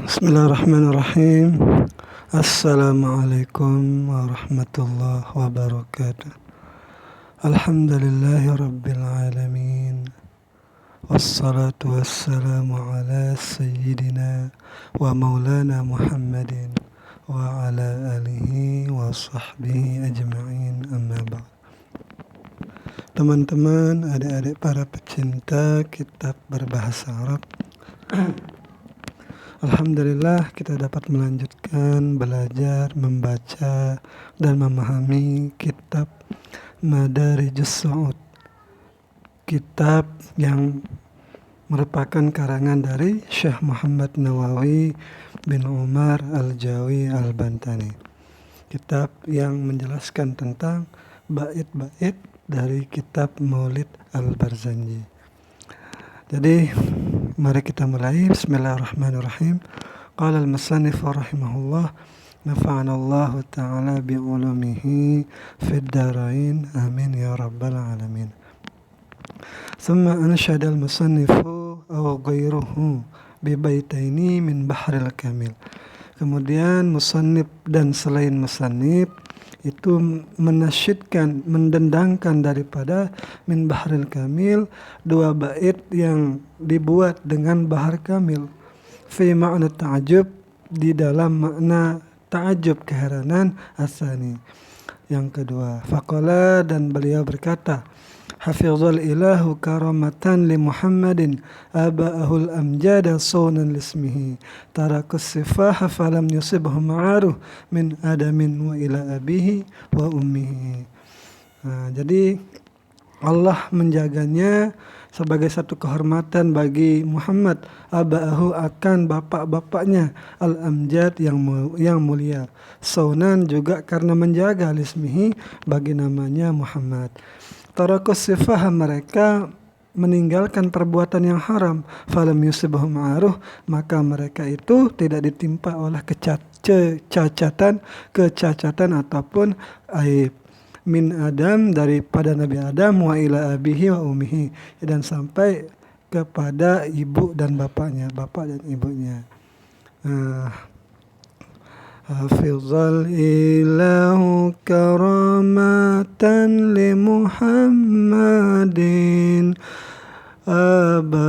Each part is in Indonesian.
Bismillahirrahmanirrahim. Assalamualaikum warahmatullahi wabarakatuh. Alhamdulillahi rabbil alamin. Wassalatu wassalamu ala sayyidina wa maulana Muhammadin wa ala alihi wa sahbihi ajma'in, amma ba'd. Teman-teman, adik-adik para pecinta kitab berbahasa Arab, alhamdulillah kita dapat melanjutkan belajar, membaca, dan memahami kitab Madarijus Su'ud, kitab yang merupakan karangan dari Syekh Muhammad Nawawi bin Umar Al-Jawi Al-Bantani. Kitab yang menjelaskan tentang bait-bait dari kitab Maulid Al-Barzanji. Jadi mari kita mulai. Bismillahirrahmanirrahim. Qala al-musannif rahimahullah, nafa'ana Allah ta'ala bi'ulumihi fid darain, amin ya rabbal alamin. Thumma anshada al-musannifu aw ghayruhu bi baitaini min bahril kamil. Kemudian musannif dan selain musannif itu menasyidkan, mendendangkan daripada min bahril kamil, dua bait yang dibuat dengan bahar kamil, fi makna ta'ajub, di dalam makna ta'ajub, keheranan, asani, yang kedua. Faqala, dan beliau berkata, hafizal ilahu karamatan li Muhammadin aba'ahul amjada sawnan lismihi tarakus sifaha falam yusibhum ma'aruh min adamin wa ila abihi wa ummihi. Jadi Allah menjaganya sebagai satu kehormatan bagi Muhammad, aba'ahu, akan bapak-bapaknya, al-amjad, yang mulia, sawnan, juga karena menjaga, lismihi, bagi namanya Muhammad. Tarakus sifah, mereka meninggalkan perbuatan yang haram, falam yusibhum ma'aruh, maka mereka itu tidak ditimpa oleh kecacatan ataupun aib. Min Adam, daripada Nabi Adam, wa ila abihi wa ummihi, dan sampai kepada ibu dan bapaknya, bapak dan ibunya. Hafizal ilahu karamatan li Muhammadin aba'ahul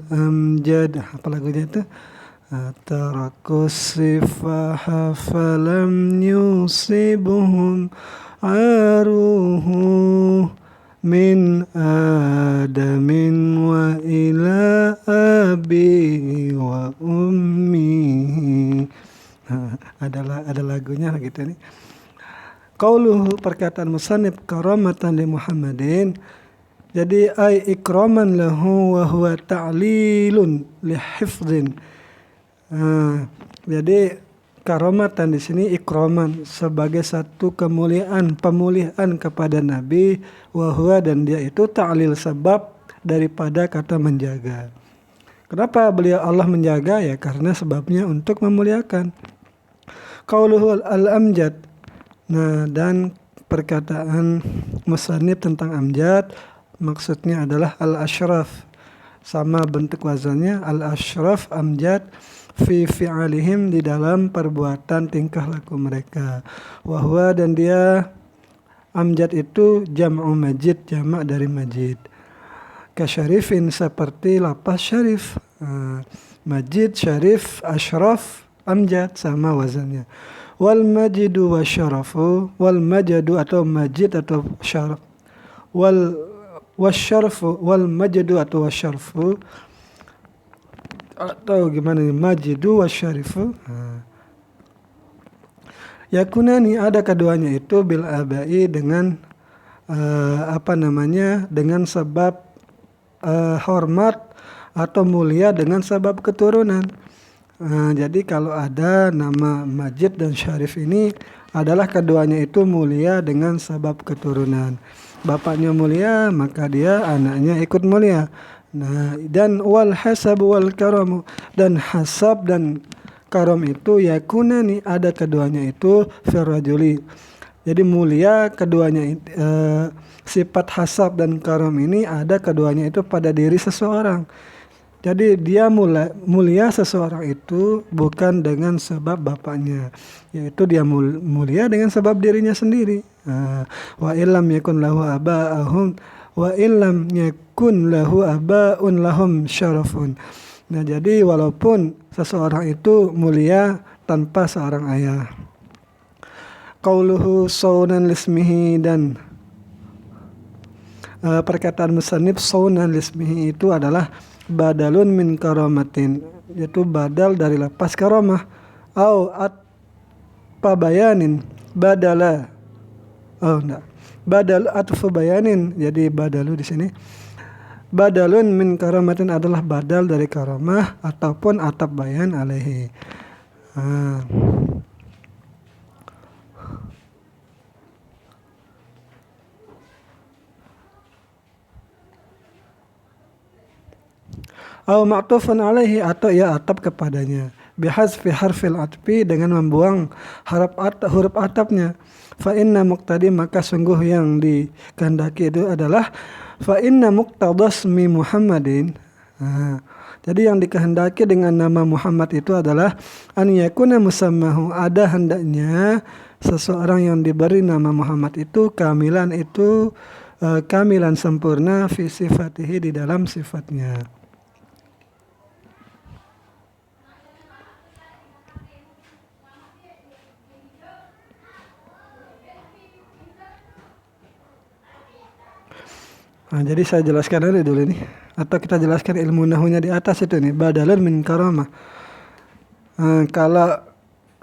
amjad. Apa lagunya itu? Tarakus sifaha falam yusibuhum aruhu min adamin wa ila abi wa ummi. Ada lagunya gitu nih. Qauluhu, perkataan musannif, karamatan li Muhammadin, jadi ay ikraman lahu wa huwa ta'lilun li hifdzin. Jadi karamatan di sini ikraman, sebagai satu kemuliaan, pemuliaan kepada Nabi, wahwa, dan dia itu ta'lil, sebab daripada kata menjaga. Kenapa beliau Allah menjaga? Ya karena sebabnya untuk memuliakan. Qauluhu al-amjad. Nah, dan perkataan musannif tentang amjad, maksudnya adalah al-ashraf, sama bentuk wazannya, al-ashraf, amjad, fi fi'alihim, di dalam perbuatan tingkah laku mereka. Wahwa, dan dia amjad itu jam'u majid, jamak dari majid. Kasyarifin, seperti lapas syarif. Majid, syarif, ashraf, amjad, sama wazannya. Wal majidu wa syarafu, wal majadu atau majid atau syaraf, wal wasyarfu, wal majadu atau wasyarfu, atau gimana nih, majidu wasyarifu, yakunani, ada keduanya itu bil abai, dengan dengan sebab hormat atau mulia dengan sebab keturunan. Jadi kalau ada nama majid dan syarif ini adalah keduanya itu mulia dengan sebab keturunan. Bapaknya mulia, maka dia anaknya ikut mulia. Nah, dan wal hasab wal karam, dan hasab dan karam itu yakunani, ada keduanya itu firrajuli. Jadi mulia keduanya, sifat hasab dan karam ini ada keduanya itu pada diri seseorang. Jadi dia mulia seseorang itu bukan dengan sebab bapaknya, yaitu dia mulia dengan sebab dirinya sendiri. Wa illam yakun lahu aba'ahum wa illam yakun lahu aba'un lahum syarafun. Nah, jadi walaupun seseorang itu mulia tanpa seorang ayah. Qauluhu saunan lismihi, dan perkataan musannif saunan lismihi itu adalah badalun min karamatin, yaitu badal dari lafaz karamah, au atfa bayanin badala, badal atfu bayanin, jadi badalu di sini badalun min karamatin adalah badal dari karamah ataupun ataf bayan alaihi. Au ma'tufun alaihi, atau ia atap kepadanya, bihazfi harfil atfi, dengan membuang huruf atapnya. Fa inna muqtadi, maka sungguh yang dikehendaki itu adalah fa inna muqtadasmi Muhammadin. Jadi yang dikehendaki dengan nama Muhammad itu adalah an yakuna musammahu, ada hendaknya seseorang yang diberi nama Muhammad itu kamilan sempurna fi sifatihi, di dalam sifatnya. Jadi saya jelaskan dulu ini, atau kita jelaskan ilmu nahunya di atas itu nih, badalan min karamah. Kalau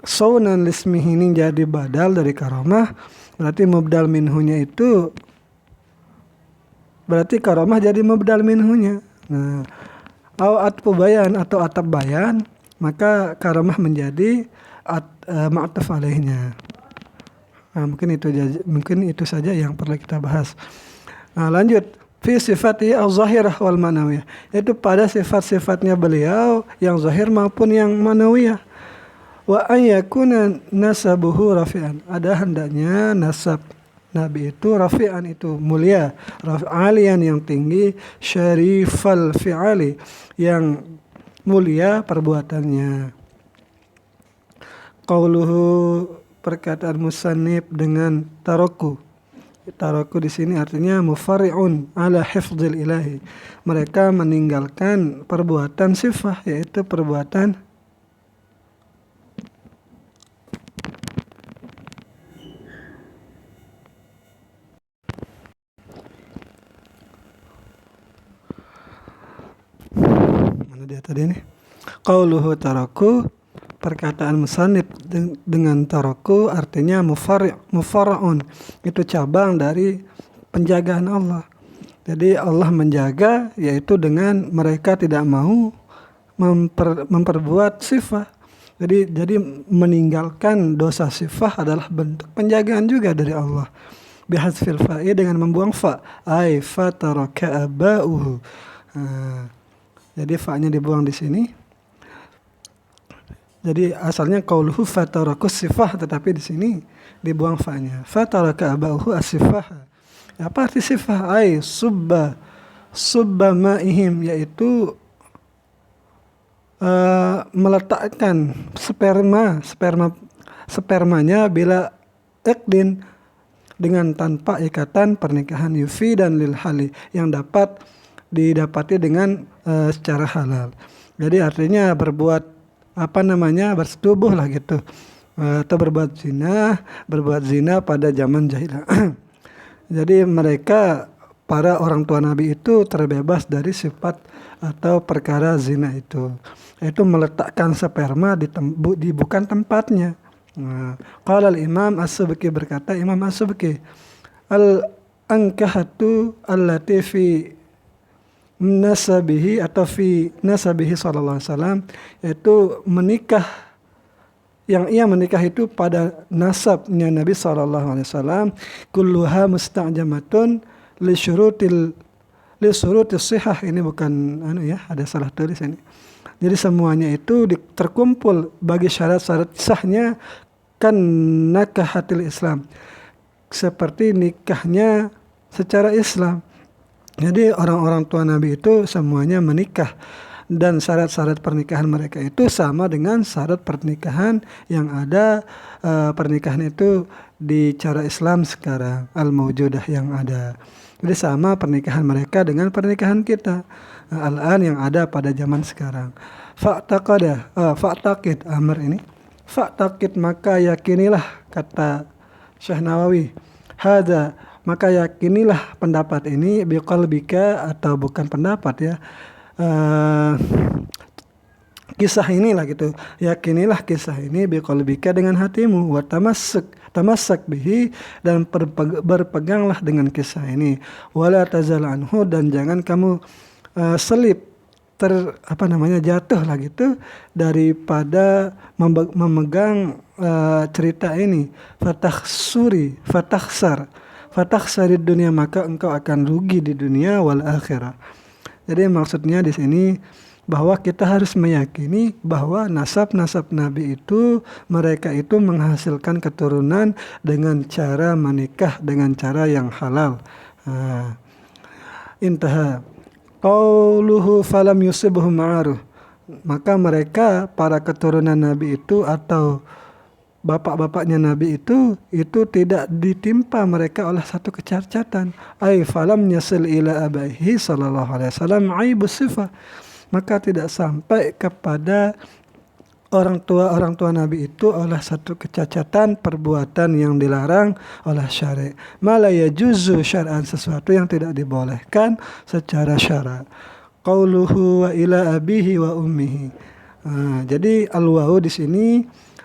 saunan lismihi ini jadi badal dari karamah, berarti mubdal minhunya itu berarti karamah jadi mubdal minhunya. Au atfu bayan atau atap bayan, maka karamah menjadi ma'tuf alaihnya. Mungkin itu saja yang perlu kita bahas. Lanjut, fi sifati al-zahirah wal manawiyah, yaitu pada sifat-sifatnya beliau yang zahir maupun yang manawiyah. Wa an yakuna nasabuhu rafi'an, ada hendaknya nasab Nabi itu rafi'an, itu mulia, alian yang tinggi, syarifal fi'ali, yang mulia perbuatannya. Qauluhu, perkataan musannif dengan taroku. Taroku di sini artinya mufari'un ala hifdzil ilahi, mereka meninggalkan perbuatan sifah, yaitu perbuatan mana dia tadi nih? Qauluhu taroku, perkataan musannif dengan taroku artinya mufara'un, itu cabang dari penjagaan Allah. Jadi Allah menjaga, yaitu dengan mereka tidak mau memperbuat sifah. Jadi meninggalkan dosa sifah adalah bentuk penjagaan juga dari Allah. Bihazfil fa'i, dengan membuang fa, ai fataraka aba'uhu. Jadi fa-nya dibuang di sini. Jadi asalnya qauluhu fatarakus sifah, tetapi di sini dibuang fa-nya. Fataraka aba'uhu as-sifah. Apa arti sifah? Ai subba ma'ihim, yaitu meletakkan spermanya bila iqdin, dengan tanpa ikatan pernikahan, yufi dan lil hali, yang dapat didapati dengan secara halal. Jadi artinya bersetubuh lah gitu, atau berbuat zina pada zaman jahiliyah. Jadi mereka, para orang tua Nabi itu terbebas dari sifat atau perkara zina itu meletakkan sperma di bukan tempatnya. Qala al-Imam As-Subki, berkata Imam As-Subki, al-ankahatu allati fi nasabihi atau fi nasabihi sallallahu alaihi wasallam, yaitu menikah, yang ia menikah itu pada nasabnya Nabi sallallahu alaihi wasallam, kulluha musta'jamatun li syurutis sihah. Ini bukan ada salah tulis ini. Jadi semuanya itu terkumpul bagi syarat-syarat sahnya, kan nakahatil Islam, seperti nikahnya secara Islam. Jadi orang-orang tua Nabi itu semuanya menikah dan syarat-syarat pernikahan mereka itu sama dengan syarat pernikahan yang ada, pernikahan itu di cara Islam sekarang al-maujudah yang ada. Jadi sama pernikahan mereka dengan pernikahan kita al-an yang ada pada zaman sekarang. Fa'taqid amr ini. Fa'taqid maka yakinilah, kata Syekh Nawawi. Hadza maka yakinilah pendapat ini biqalbika, atau bukan pendapat ya. Kisah inilah gitu. Yakinilah kisah ini biqalbika dengan hatimu, wa tamassak bihi, dan berpeganglah dengan kisah ini. Wala tazal anhu, dan jangan kamu jatuh lah gitu daripada memegang cerita ini. Fatakhsari dunia, maka engkau akan rugi di dunia wal akhirah. Jadi maksudnya di sini bahwa kita harus meyakini bahwa nasab-nasab Nabi itu, mereka itu menghasilkan keturunan dengan cara menikah dengan cara yang halal. Intaha qauluhu falam yusibhum ma'aruh. Maka mereka, para keturunan Nabi itu atau bapak-bapaknya Nabi itu tidak ditimpa mereka oleh satu kecacatan. Ai falam yasil ila abaihi sallallahu alaihi wasallam aibus sifah. Maka tidak sampai kepada orang tua Nabi itu oleh satu kecacatan perbuatan yang dilarang oleh syari'. Mala yajuzu syar'an, sesuatu yang tidak dibolehkan secara syara'. Qauluhu wa ila abihi wa ummihi. Jadi al-wawu di sini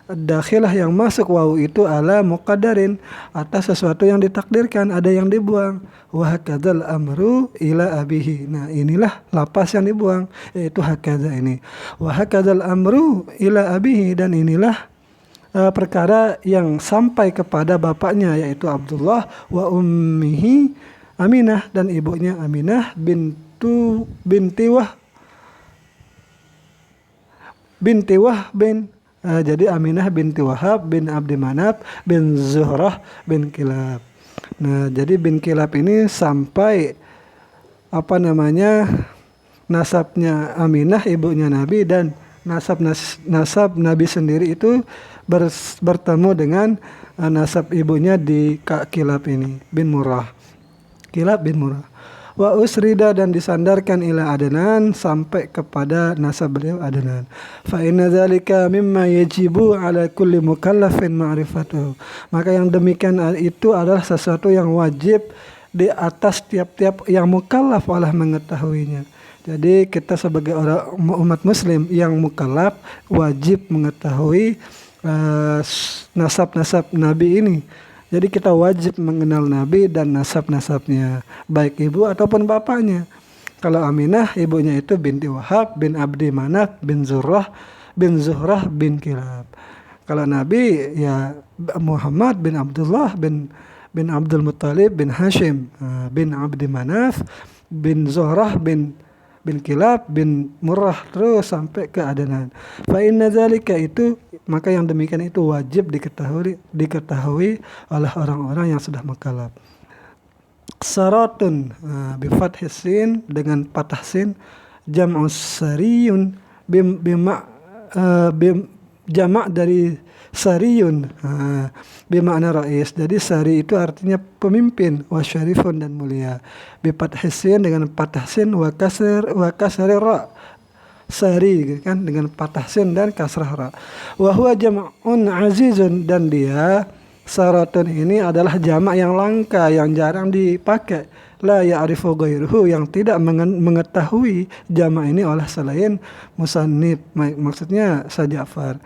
dakhilah, yang masuk wawu itu ala muqaddarin, atas sesuatu yang ditakdirkan, ada yang dibuang. Wa hakadzal amru ila abihi. Nah, inilah lapas yang dibuang, yaitu hakadza ini. Wa hakadzal amru ila abihi, dan inilah perkara yang sampai kepada bapaknya, yaitu Abdullah, wa ummihi Aminah, dan ibunya Aminah binti Wahb bin jadi Aminah binti Wahab bin Abdi Manaf bin Zuhrah bin Kilab. Nah, jadi bin Kilab ini sampai nasabnya Aminah ibunya Nabi, dan nasab Nabi sendiri itu bertemu dengan nasab ibunya di Kilab ini bin Murrah. Kilab bin Murrah. Wa usrida, dan disandarkan ila Adnan, sampai kepada nasab beliau Adnan. Fa inna dzalika mimma yajibu ala kulli mukallafin ma'rifatuhu. Maka yang demikian itu adalah sesuatu yang wajib di atas tiap-tiap yang mukallaf oleh mengetahuinya. Jadi kita sebagai orang umat muslim yang mukallaf wajib mengetahui nasab-nasab Nabi ini. Jadi kita wajib mengenal Nabi dan nasab-nasabnya, baik ibu ataupun bapaknya. Kalau Aminah ibunya itu binti Wahab bin Abdi Manaf bin Zuhrah bin Kilab. Kalau Nabi ya Muhammad bin Abdullah bin Abdul Muttalib bin Hashim bin Abdi Manaf bin Zuhrah bin Kilab bin Murrah, terus sampai ke Adnan. Fa inna dzalika, itu maka yang demikian itu wajib diketahui oleh orang-orang yang sudah mukallaf. Saratun bi fathis sin, dengan patah sin, jam'us sariyun jamak dari sariyun bimakna rais. Jadi sari itu artinya pemimpin, wa syarifun, dan mulia. Bi fathis sin, dengan patah sin, wa kasri ra, sari kan, dengan patah sin dan kasrah ra. Wa huwa jam'un azizun, dan dia saratun ini adalah jamak yang langka, yang jarang dipakai. La ya'rifu ghairuhu, yang tidak mengetahui jamak ini oleh selain musannif, maksudnya Ja'far.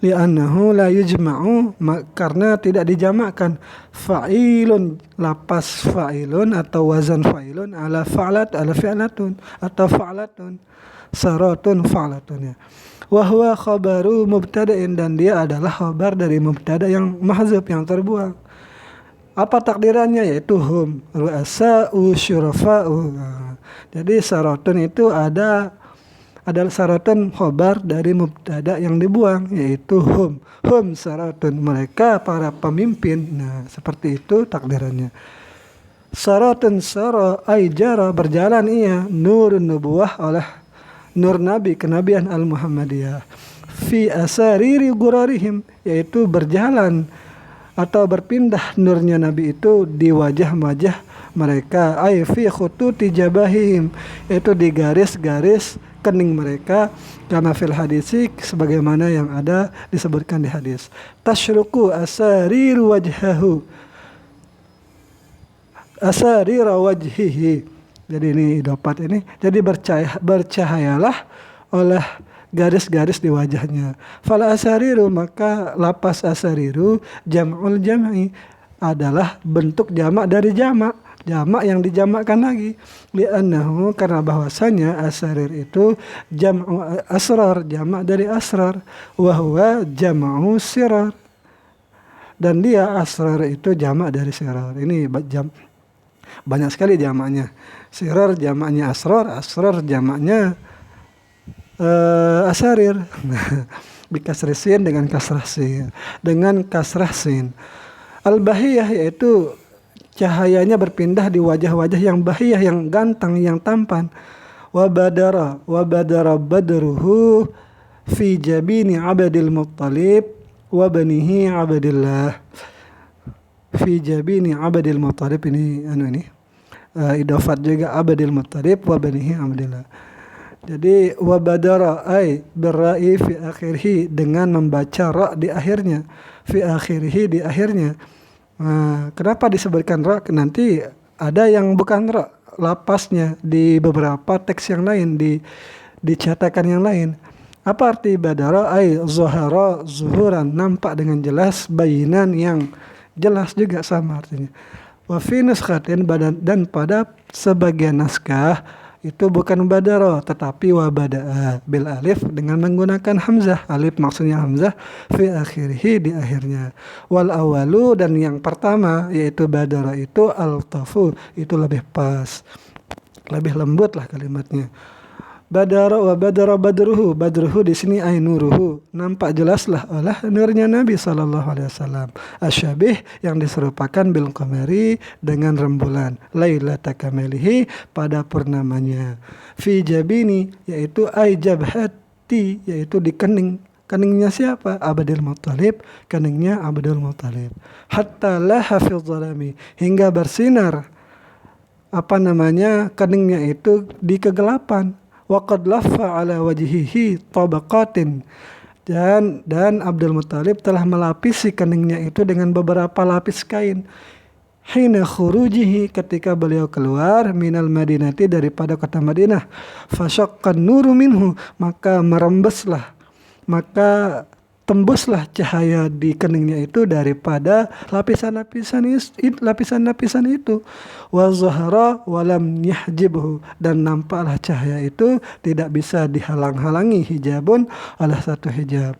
Li'annahu la yujma'u, karena tidak dijamakkan. Fa'ilun, lapas fa'ilun atau wazan fa'ilun ala fi'latun atau fa'latun. Saratun fa'latun ya. Wa huwa khabaru mubtada'in, dan dia adalah khabar dari mubtada yang mahzuf, yang terbuang. Apa takdirannya? Yaitu hum ru'asa'u syurafa'u. Jadi saratun itu adalah saratun khabar dari mubtada yang dibuang, yaitu hum saratun, mereka para pemimpin. Nah, seperti itu takdirannya. Saratun sara ay jara, berjalan ia, nurun nubuwah, oleh nur Nabi, kenabian al-Muhammadiyah. Fi asariri gurarihim, yaitu berjalan atau berpindah nurnya Nabi itu di wajah-wajah mereka. Ay fi khututi jabahihim, yaitu di garis-garis kening mereka. Kama fil hadisi, sebagaimana yang ada disebutkan di hadis. Tashruku asariru wajhahu, asarira wajhihi. Jadi ini dapat ini. Jadi bercahayalah oleh garis-garis di wajahnya. Fala asariru, maka lapas asariru jam'ul jam'i, adalah bentuk jamak dari jamak. Jamak yang dijamakkan lagi. Li'annahu, karena bahwasanya asarir itu jam'u asrar, jamak dari asrar. Wahuwa jam'u sirar. Dan dia asrar itu jamak dari sirar. Ini banyak sekali jamaknya. Sirar jamaknya asrar, asrar jamaknya asarir. Bikasri sin dengan kasrah sin. Dengan kasrah sin. Al-bahiyah, yaitu cahayanya berpindah di wajah-wajah yang bahiyah, yang ganteng, yang tampan. Wa badara badruhu fi jabini Abdil Muttalib wa banihi Abdillah. Fi jabini Abdil Muttalib, ini idafat juga Abdil Muttalib wa banihi Abdillah. Jadi wa badara ay berra'i fi akhirih, dengan membaca ra di akhirnya. Fi akhirih, di akhirnya. Kenapa disebutkan ra? Nanti ada yang bukan ra, lapasnya di beberapa teks yang lain, di cetakan yang lain. Apa arti badara? Ay zuhara zuhuran, nampak dengan jelas, bayinan yang jelas juga sama artinya. Wa fi nuskhatin, dan pada sebagian naskah itu bukan badara tetapi wa bada'a bil alif, dengan menggunakan hamzah. Alif maksudnya hamzah, fi akhirih, di akhirnya. Wal awalu, dan yang pertama yaitu badara itu al-tafu, itu lebih pas, lebih lembut lah kalimatnya. Badara wa badara badruhu, badruhu di sini ay nuruhu, nampak jelaslah oleh nurnya Nabi sallallahu alaihi wasallam. Asyabih, yang diserupakan bil qamari, dengan rembulan. Lailata kamalihi, pada purnamanya. Fi jabini, yaitu ay jabhati, yaitu di kening. Keningnya siapa? Abdul Muttalib, keningnya Abdul Muttalib. Hatta laha fil zalami, hingga bersinar keningnya itu di kegelapan. Waqad laffa ala wajhihi tabaqatin, dan Abdul Muttalib telah melapisi keningnya itu dengan beberapa lapis kain. Hina khurujihi, ketika beliau keluar, minal madinati, daripada kota Madinah. Fasyaqqan nuru minhu, maka tembuslah cahaya di keningnya itu daripada lapisan-lapisan itu. Wa zahara walam yahjibhu, dan nampaklah cahaya itu tidak bisa dihalang-halangi hijabun, oleh satu hijab.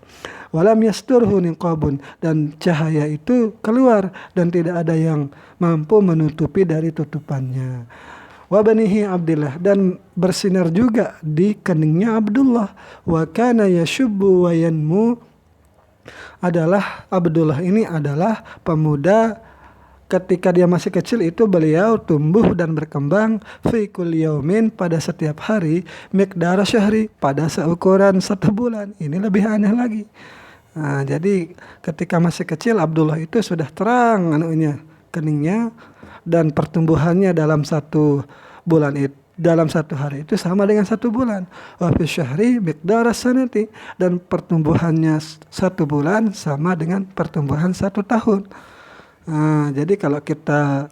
Walam yasturhu niqabun, dan cahaya itu keluar dan tidak ada yang mampu menutupi dari tutupannya. Wa banihi Abdillah, dan bersinar juga di keningnya Abdullah. Wa kana yashubbu wa yanmu, adalah Abdullah ini adalah pemuda, ketika dia masih kecil itu beliau tumbuh dan berkembang, fi kulli yaumin, pada setiap hari, miqdara syahri, pada seukuran 1 bulan. Ini lebih aneh lagi. Jadi ketika masih kecil Abdullah itu sudah terang keningnya, dan pertumbuhannya dalam 1 bulan itu, dalam 1 hari itu sama dengan 1 bulan. Wa fi syahri miqdara sanati, dan pertumbuhannya 1 bulan sama dengan pertumbuhan 1 tahun. Jadi kalau kita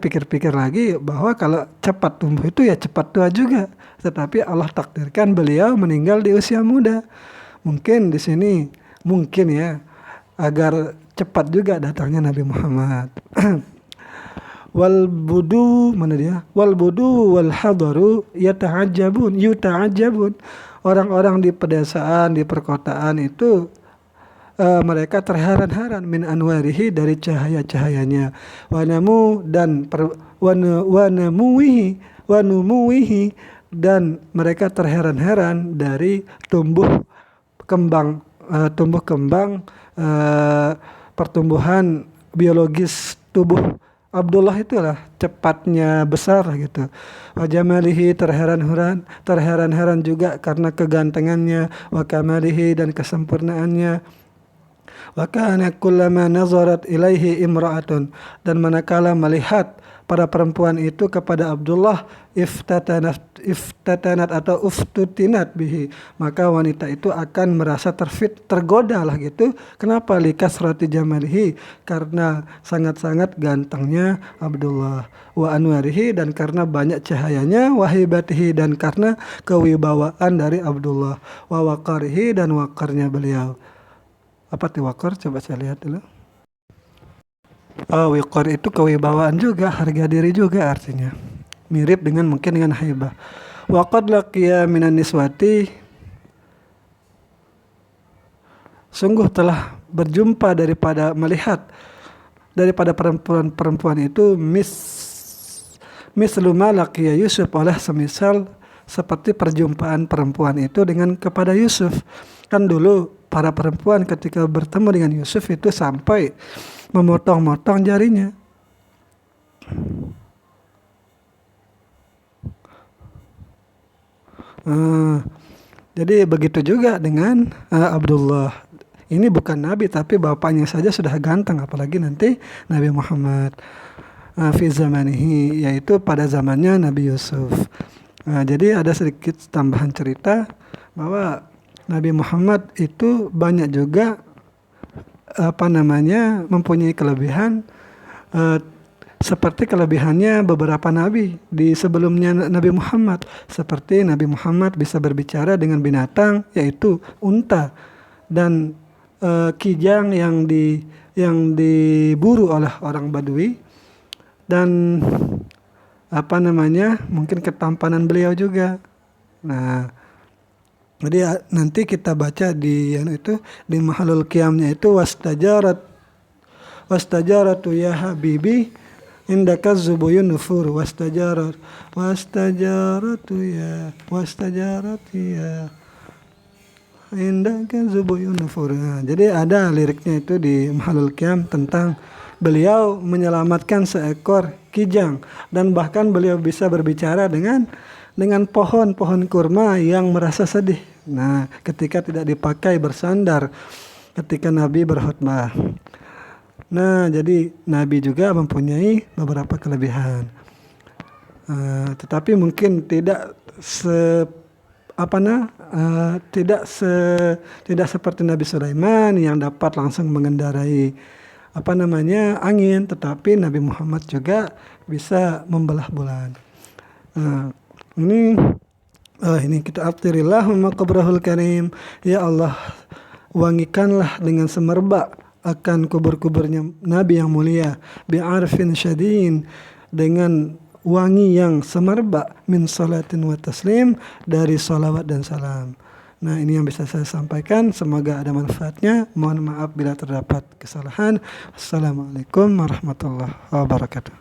pikir-pikir lagi, bahwa kalau cepat tumbuh itu ya cepat tua juga. Tetapi Allah takdirkan beliau meninggal di usia muda. Mungkin di sini ya, agar cepat juga datangnya Nabi Muhammad. Wal budu wal hadaru yuta'ajjabun. Orang-orang di pedesaan, di perkotaan itu mereka terheran-heran min anwarihi, dari cahaya-cahayanya. Wanumuwihi, dan mereka terheran-heran dari tumbuh kembang pertumbuhan biologis tubuh Abdullah itulah cepatnya besar gitu. Wa jamalihi, terheran-heran juga karena kegantengannya, wa kamalihi, dan kesempurnaannya. Wa kana kullama nazarat ilaihi imra'atun, dan manakala melihat para perempuan itu kepada Abdullah, iftatanat atau uftutinat bihi, maka wanita itu akan merasa tergoda lah gitu. Kenapa? Likasrati jamalihi, karena sangat-sangat gantengnya Abdullah, wa anwarihi, dan karena banyak cahayanya, wa hibatihi, dan karena kewibawaan dari Abdullah, wa waqarihi, dan wakarnya beliau. Apa tuh wakar? Coba saya lihat dulu. Oh, waqar itu kewibawaan juga, harga diri juga artinya. Mirip dengan mungkin dengan haibah. Wa qad laqiya minan niswati, sungguh telah berjumpa melihat daripada perempuan itu mislu ma laqiya Yusuf, oleh semisal seperti perjumpaan perempuan itu kepada Yusuf. Kan dulu para perempuan ketika bertemu dengan Yusuf itu sampai memotong-motong jarinya. Jadi begitu juga dengan Abdullah. Ini bukan nabi tapi bapaknya saja sudah ganteng, apalagi nanti Nabi Muhammad fi zamanihi, yaitu pada zamannya Nabi Yusuf. Jadi ada sedikit tambahan cerita bahwa Nabi Muhammad itu banyak juga mempunyai kelebihan seperti kelebihannya beberapa nabi di sebelumnya Nabi Muhammad. Seperti Nabi Muhammad bisa berbicara dengan binatang, yaitu unta, dan kijang yang diburu oleh orang Badui, dan mungkin ketampanan beliau juga. Nah, jadi nanti kita baca di mahalul qiyamnya itu wastajaratu ya habibi indaka zubuyun nufur, wastajaratu ya indaka zubuyun nufur. Nah, jadi ada liriknya itu di mahalul qiyam tentang beliau menyelamatkan seekor kijang, dan bahkan beliau bisa berbicara dengan pohon kurma yang merasa sedih. Nah, ketika tidak dipakai bersandar ketika Nabi berkhutbah. Nah, jadi Nabi juga mempunyai beberapa kelebihan. Tetapi mungkin tidak tidak seperti Nabi Sulaiman yang dapat langsung mengendarai angin, tetapi Nabi Muhammad juga bisa membelah bulan. Ini kita aftirillahumma qabrahul karim, ya Allah wangikanlah dengan semerbak akan kubur-kuburnya Nabi yang mulia, bi'arfin syadin, dengan wangi yang semerbak, min salatin wa taslim, dari salawat dan salam. Nah, ini yang bisa saya sampaikan, semoga ada manfaatnya. Mohon maaf bila terdapat kesalahan. Assalamualaikum warahmatullahi wabarakatuh.